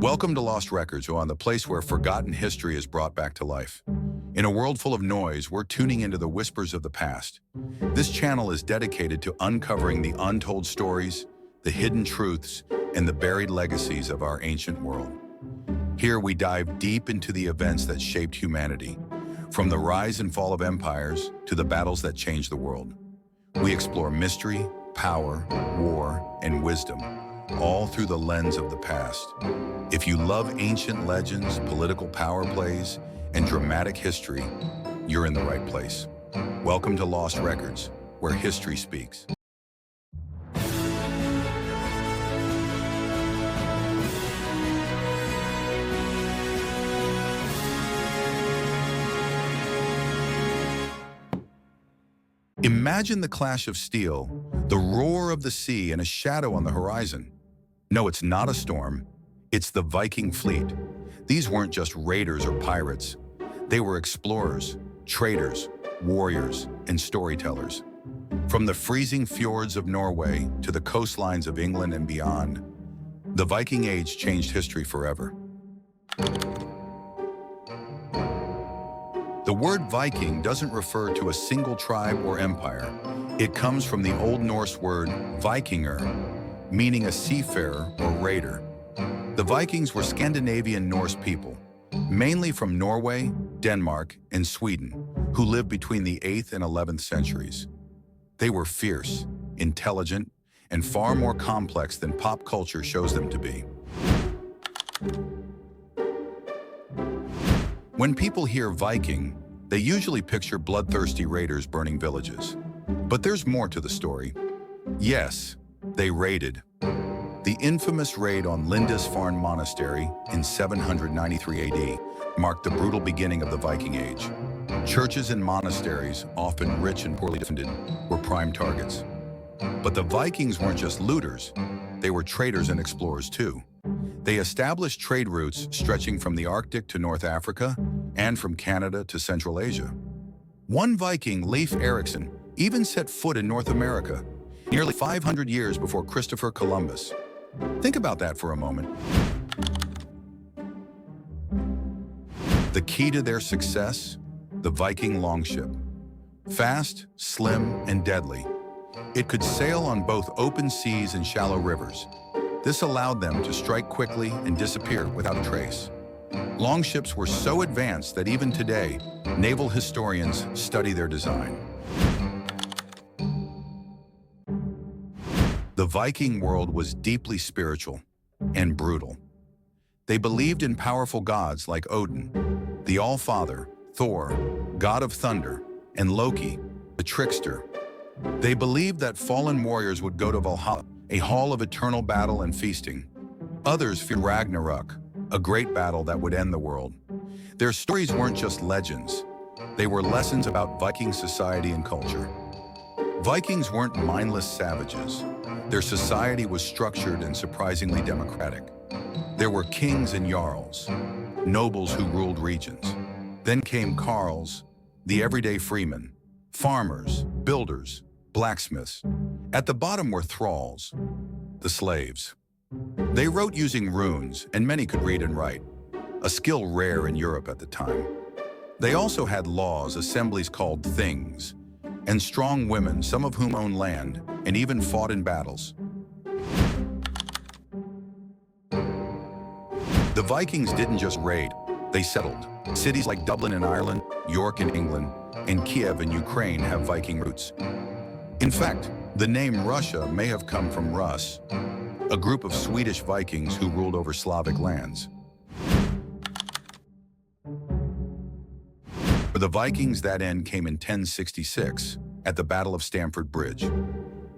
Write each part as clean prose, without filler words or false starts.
Welcome to Lost Records, on the place where forgotten history is brought back to life. In a world full of noise, we're tuning into the whispers of the past. This channel is dedicated to uncovering the untold stories, the hidden truths, and the buried legacies of our ancient world. Here we dive deep into the events that shaped humanity, from the rise and fall of empires to the battles that changed the world. We explore mystery, power, war, and wisdom, all through the lens of the past. If you love ancient legends, political power plays, and dramatic history, you're in the right place. Welcome to Lost Records, where history speaks. Imagine the clash of steel, the roar of the sea, and a shadow on the horizon. No, it's not a storm. It's the Viking fleet. These weren't just raiders or pirates. They were explorers, traders, warriors, and storytellers. From the freezing fjords of Norway to the coastlines of England and beyond, the Viking Age changed history forever. The word Viking doesn't refer to a single tribe or empire. It comes from the Old Norse word Vikinger, meaning a seafarer or raider. The Vikings were Scandinavian Norse people, mainly from Norway, Denmark, and Sweden, who lived between the 8th and 11th centuries. They were fierce, intelligent, and far more complex than pop culture shows them to be. When people hear Viking, they usually picture bloodthirsty raiders burning villages. But there's more to the story. Yes, they raided. The infamous raid on Lindisfarne Monastery in 793 AD marked the brutal beginning of the Viking Age. Churches and monasteries, often rich and poorly defended, were prime targets. But the Vikings weren't just looters, they were traders and explorers too. They established trade routes stretching from the Arctic to North Africa and from Canada to Central Asia. One Viking, Leif Erikson, even set foot in North America, nearly 500 years before Christopher Columbus. Think about that for a moment. The key to their success? The Viking longship. Fast, slim, and deadly. It could sail on both open seas and shallow rivers. This allowed them to strike quickly and disappear without a trace. Longships were so advanced that even today, naval historians study their design. The Viking world was deeply spiritual and brutal. They believed in powerful gods like Odin, the All-Father, Thor, god of thunder, and Loki, the trickster. They believed that fallen warriors would go to Valhalla, a hall of eternal battle and feasting. Others feared Ragnarok, a great battle that would end the world. Their stories weren't just legends. They were lessons about Viking society and culture. Vikings weren't mindless savages. Their society was structured and surprisingly democratic. There were kings and jarls, nobles who ruled regions. Then came carls, the everyday freemen, farmers, builders, blacksmiths. At the bottom were thralls, the slaves. They wrote using runes, and many could read and write, a skill rare in Europe at the time. They also had laws, assemblies called things, and strong women, some of whom owned land and even fought in battles. The Vikings didn't just raid, they settled. Cities like Dublin in Ireland, York in England, and Kiev in Ukraine have Viking roots. In fact, the name Russia may have come from Rus, a group of Swedish Vikings who ruled over Slavic lands. For the Vikings, that end came in 1066 at the Battle of Stamford Bridge.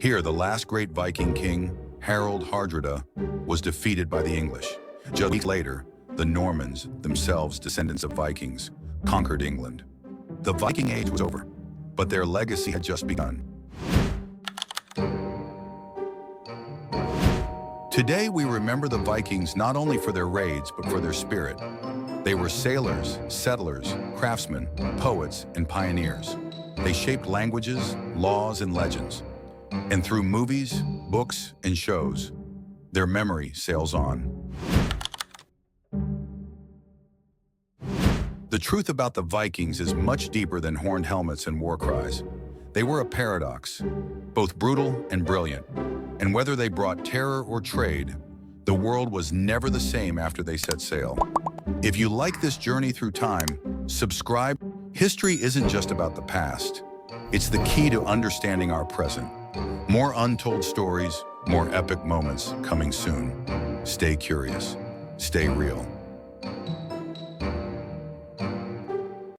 Here, the last great Viking king, Harald Hardrada, was defeated by the English. Just a week later, the Normans, themselves descendants of Vikings, conquered England. The Viking Age was over, but their legacy had just begun. Today, we remember the Vikings not only for their raids, but for their spirit. They were sailors, settlers, craftsmen, poets, and pioneers. They shaped languages, laws, and legends. And through movies, books, and shows, their memory sails on. The truth about the Vikings is much deeper than horned helmets and war cries. They were a paradox, both brutal and brilliant. And whether they brought terror or trade, the world was never the same after they set sail. If you like this journey through time, subscribe. History isn't just about the past. It's the key to understanding our present. More untold stories, more epic moments coming soon. Stay curious. Stay real.